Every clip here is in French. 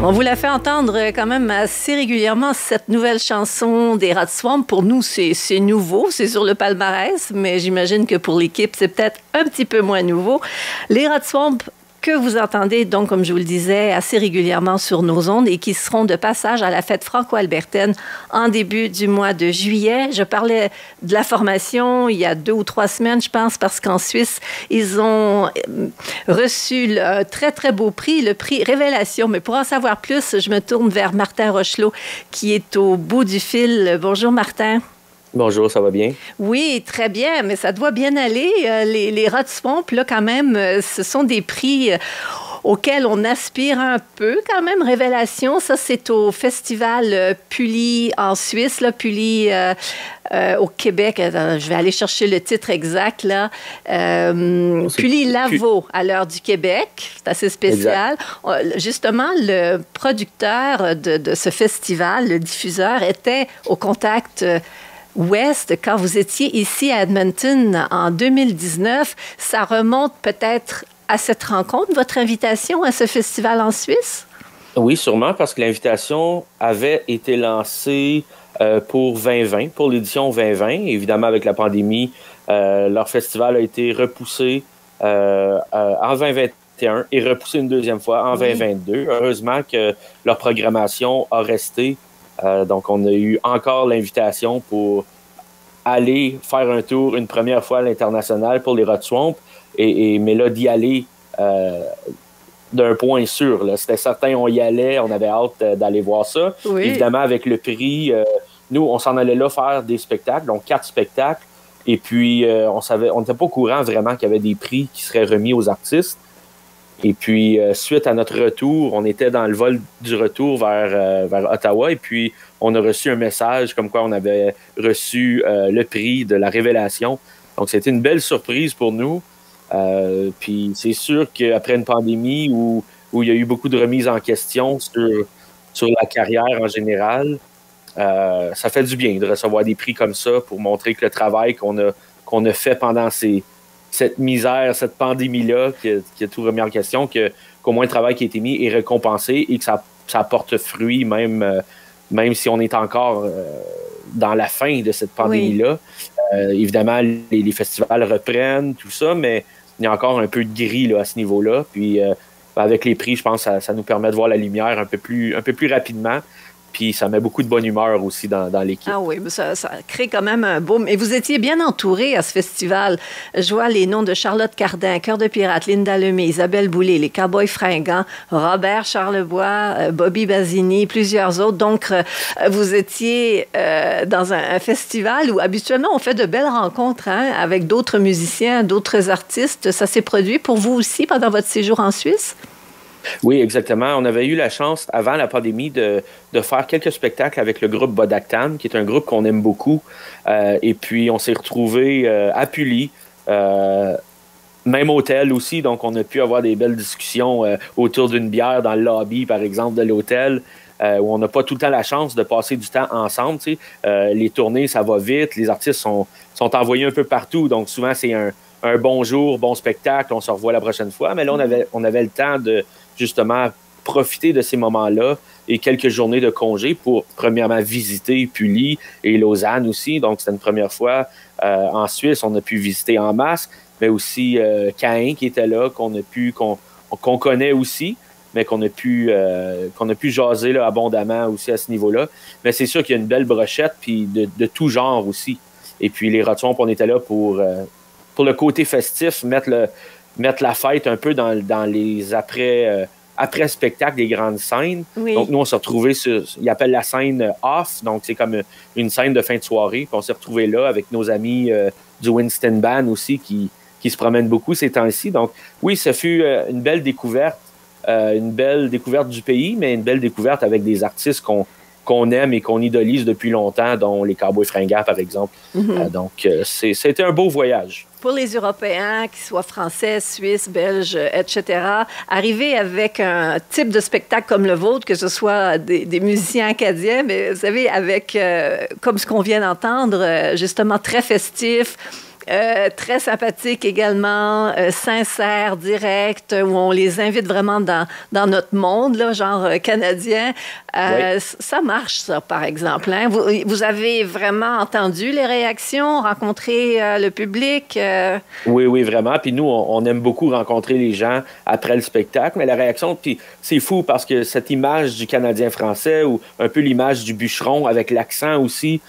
On vous l'a fait entendre quand même assez régulièrement, cette nouvelle chanson des Rats Swamp. Pour nous, c'est nouveau, c'est sur le palmarès, mais j'imagine que pour l'équipe, c'est peut-être un petit peu moins nouveau. Les Rats Swamp que vous entendez donc, comme je vous le disais, assez régulièrement sur nos ondes et qui seront de passage à la fête franco-albertaine en début du mois de juillet. Je parlais de la formation il y a 2 ou 3 semaines, je pense, parce qu'en Suisse, ils ont reçu un très, très beau prix, le prix Révélation. Mais pour en savoir plus, je me tourne vers Martin Rochelot, qui est au bout du fil. Bonjour, Martin. Bonjour, ça va bien? Oui, très bien, mais ça doit bien aller. Les Rats Swamp, là, quand même, ce sont des prix auxquels on aspire un peu, quand même. Révélation, ça, c'est au festival Pully en Suisse, là, Pully au Québec. Je vais aller chercher le titre exact, là. Pully Lavaux, à l'heure du Québec. C'est assez spécial. Justement, le producteur de ce festival, le diffuseur, était au contact Ouest, quand vous étiez ici à Edmonton en 2019, ça remonte peut-être à cette rencontre, votre invitation à ce festival en Suisse? Oui, sûrement, parce que l'invitation avait été lancée pour 2020, pour l'édition 2020. Évidemment, avec la pandémie, leur festival a été repoussé en 2021 et repoussé une deuxième fois en 2022. Heureusement que leur programmation a resté. Donc, on a eu encore l'invitation pour aller faire un tour une première fois à l'international pour les Rats Swamp, mais là, d'y aller d'un point sûr. C'était certain, on y allait, on avait hâte d'aller voir ça. Oui. Évidemment, avec le prix, nous, on s'en allait là faire des spectacles, donc 4 spectacles, et puis on n'était pas au courant vraiment qu'il y avait des prix qui seraient remis aux artistes. Et puis, suite à notre retour, on était dans le vol du retour vers Ottawa. Et puis, on a reçu un message comme quoi on avait reçu le prix de la Révélation. Donc, c'était une belle surprise pour nous. Puis, c'est sûr qu'après une pandémie où il y a eu beaucoup de remises en question sur la carrière en général, ça fait du bien de recevoir des prix comme ça pour montrer que le travail qu'on a fait pendant cette misère, cette pandémie-là qui a tout remis en question, qu'au moins le travail qui a été mis est récompensé et que ça porte fruit, même si on est encore dans la fin de cette pandémie-là. Oui. Évidemment, les festivals reprennent, tout ça, mais il y a encore un peu de gris là, à ce niveau-là. Puis avec les prix, je pense que ça nous permet de voir la lumière un peu plus rapidement. Puis ça met beaucoup de bonne humeur aussi dans l'équipe. Ah oui, ça crée quand même un boom. Et vous étiez bien entouré à ce festival. Je vois les noms de Charlotte Cardin, Cœur de Pirate, Linda Lemay, Isabelle Boulay, les Cowboys Fringants, Robert Charlebois, Bobby Basini, plusieurs autres. Donc, vous étiez dans un festival où habituellement on fait de belles rencontres avec d'autres musiciens, d'autres artistes. Ça s'est produit pour vous aussi pendant votre séjour en Suisse? Oui, exactement. On avait eu la chance, avant la pandémie, de faire quelques spectacles avec le groupe Bodaktan, qui est un groupe qu'on aime beaucoup. Et puis, on s'est retrouvés à Pully, même hôtel aussi. Donc, on a pu avoir des belles discussions autour d'une bière dans le lobby, par exemple, de l'hôtel, où on n'a pas tout le temps la chance de passer du temps ensemble. Les tournées, ça va vite. Les artistes sont envoyés un peu partout. Donc, souvent, c'est un bonjour, bon spectacle, on se revoit la prochaine fois. Mais là, on avait le temps de justement profiter de ces moments-là et quelques journées de congé pour, premièrement, visiter Pully et Lausanne aussi. Donc, c'était une première fois. En Suisse, on a pu visiter en masse, mais aussi Caen qui était là, qu'on connaît aussi, mais qu'on a pu jaser là, abondamment aussi à ce niveau-là. Mais c'est sûr qu'il y a une belle brochette, puis de tout genre aussi. Et puis, les Rats Swamp, on était là pour le côté festif, mettre la fête un peu dans les après-spectacles des grandes scènes. Oui. Donc, nous, on s'est retrouvés ils appellent la scène off, donc c'est comme une scène de fin de soirée. Puis on s'est retrouvés là avec nos amis du Winston Band aussi qui se promènent beaucoup ces temps-ci. Donc, oui, ça fut une belle découverte du pays, mais une belle découverte avec des artistes qu'on aime et qu'on idolise depuis longtemps, dont les Cowboys Fringants, par exemple. Mm-hmm. Donc, c'était un beau voyage. Pour les Européens, qu'ils soient français, suisses, belges, etc., arriver avec un type de spectacle comme le vôtre, que ce soit des musiciens acadiens, mais vous savez, avec, comme ce qu'on vient d'entendre, justement très festif, très sympathique également, sincère, direct, où on les invite vraiment dans notre monde, là, genre canadien. Oui. Ça marche, ça, par exemple. Hein? Vous avez vraiment entendu les réactions, rencontré le public? Oui, oui, vraiment. Puis nous, on aime beaucoup rencontrer les gens après le spectacle. Mais la réaction, puis c'est fou parce que cette image du Canadien français ou un peu l'image du bûcheron avec l'accent aussi,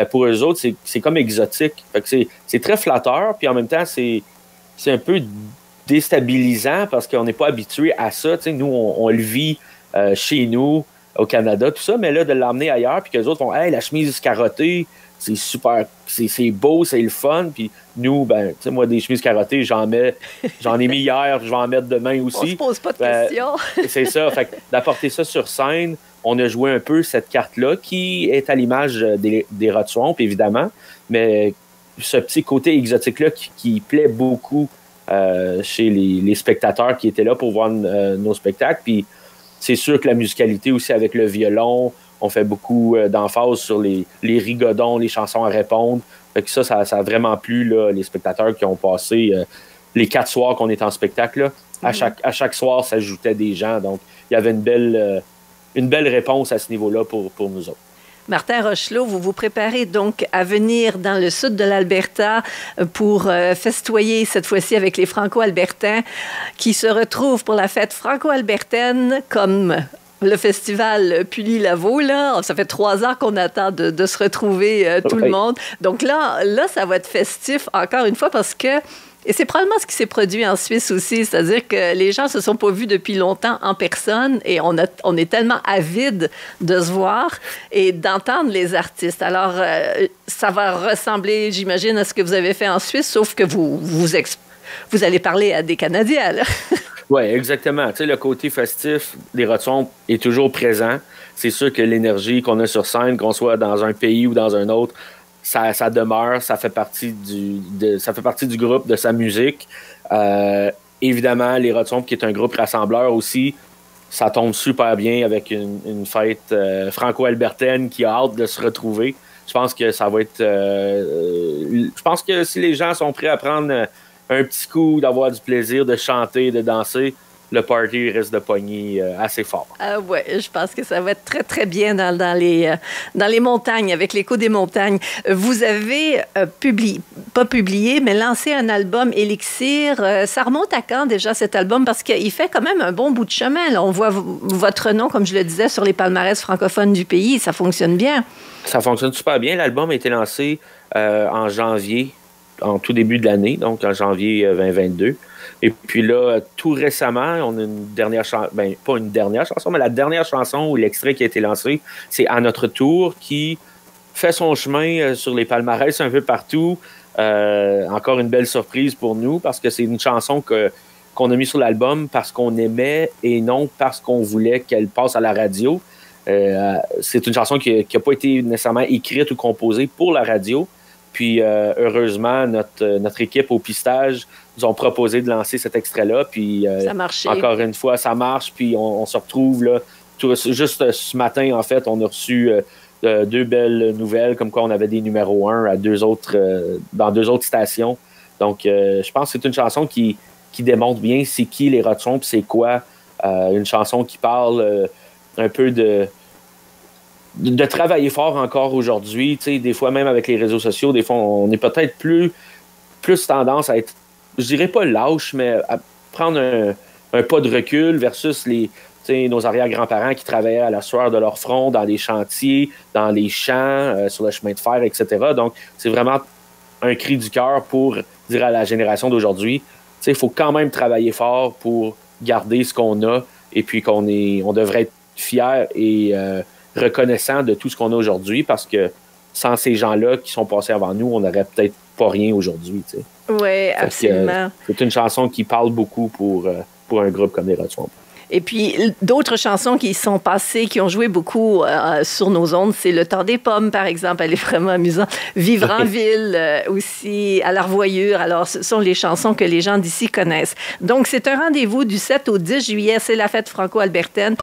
pour eux autres, c'est comme exotique. Fait que c'est très flatteur. Puis en même temps, c'est un peu déstabilisant parce qu'on n'est pas habitué à ça. T'sais, nous, on le vit chez nous, au Canada, tout ça. Mais là, de l'emmener ailleurs, puis qu'eux autres font « Hey, la chemise carottée, c'est super, c'est beau, c'est le fun. » Puis nous, ben, tu sais, moi, des chemises carottées, j'en ai mis hier, je vais en mettre demain aussi. On se pose pas de questions. C'est ça. Fait que d'apporter ça sur scène, on a joué un peu cette carte-là qui est à l'image des Rod Swamp, évidemment, mais ce petit côté exotique-là qui plaît beaucoup chez les spectateurs qui étaient là pour voir nos spectacles. Puis c'est sûr que la musicalité aussi avec le violon, on fait beaucoup d'emphase sur les rigodons, les chansons à répondre. Fait que ça a vraiment plu là, les spectateurs qui ont passé les 4 soirs qu'on est en spectacle. Là. À chaque soir, s'ajoutaient des gens. Donc, il y avait une belle réponse à ce niveau-là pour nous autres. Martin Rochelot, vous vous préparez donc à venir dans le sud de l'Alberta pour festoyer cette fois-ci avec les Franco-Albertains qui se retrouvent pour la fête franco-albertaine comme le festival Pully-Lavaux, là. Ça fait 3 ans qu'on attend de se retrouver tout le monde. Donc là, ça va être festif encore une fois parce que et c'est probablement ce qui s'est produit en Suisse aussi, c'est-à-dire que les gens se sont pas vus depuis longtemps en personne et on est tellement avides de se voir et d'entendre les artistes. Alors, ça va ressembler, j'imagine, à ce que vous avez fait en Suisse, sauf que vous allez parler à des Canadiens, là. Oui, exactement. Tu sais, le côté festif des Rod Swamp est toujours présent. C'est sûr que l'énergie qu'on a sur scène, qu'on soit dans un pays ou dans un autre, ça demeure, ça fait partie du groupe, de sa musique. Évidemment, les Rod Swamp, qui est un groupe rassembleur aussi, ça tombe super bien avec une fête franco-albertaine qui a hâte de se retrouver. Je pense que ça va être... je pense que si les gens sont prêts à prendre un petit coup, d'avoir du plaisir, de chanter, de danser, le party risque de pogner assez fort. Oui, je pense que ça va être très, très bien dans les montagnes, avec l'écho des montagnes. Vous avez pas publié, mais lancé un album Élixir. Ça remonte à quand déjà cet album? Parce qu'il fait quand même un bon bout de chemin. Là. On voit votre nom, comme je le disais, sur les palmarès francophones du pays. Ça fonctionne bien. Ça fonctionne super bien. L'album a été lancé en janvier, en tout début de l'année, donc en janvier 2022. Et puis là, tout récemment, on a une dernière chanson, pas une dernière chanson, mais la dernière chanson ou l'extrait qui a été lancé, c'est À notre tour, qui fait son chemin sur les palmarès un peu partout. Encore une belle surprise pour nous, parce que c'est une chanson qu'on a mis sur l'album parce qu'on aimait et non parce qu'on voulait qu'elle passe à la radio. C'est une chanson qui n'a pas été nécessairement écrite ou composée pour la radio. Puis, heureusement, notre équipe au pistage nous ont proposé de lancer cet extrait-là. Puis, ça a marché. Encore une fois, ça marche. Puis, on se retrouve là. Juste ce matin, en fait, on a reçu 2 belles nouvelles, comme quoi on avait des numéros 1 à dans 2 autres stations. Donc, je pense que c'est une chanson qui démontre bien c'est qui les Rod Swamp, puis c'est quoi. Une chanson qui parle un peu de travailler fort encore aujourd'hui, tu sais, des fois même avec les réseaux sociaux, des fois on est peut-être plus tendance à être, je dirais pas lâche, mais à prendre un pas de recul versus nos arrière-grands-parents qui travaillaient à la sueur de leur front dans les chantiers, dans les champs, sur le chemin de fer, etc. Donc, c'est vraiment un cri du cœur pour dire à la génération d'aujourd'hui, tu sais, il faut quand même travailler fort pour garder ce qu'on a et puis on devrait être fiers et reconnaissant de tout ce qu'on a aujourd'hui parce que sans ces gens-là qui sont passés avant nous, on n'aurait peut-être pas rien aujourd'hui. Oui, absolument. C'est une chanson qui parle beaucoup pour un groupe comme les Rod Swamp. Et puis, d'autres chansons qui sont passées, qui ont joué beaucoup sur nos ondes, c'est Le temps des pommes, par exemple. Elle est vraiment amusante. Vivre en ville aussi, À la revoyure. Alors, ce sont les chansons que les gens d'ici connaissent. Donc, c'est un rendez-vous du 7 au 10 juillet. C'est la fête franco-albertaine.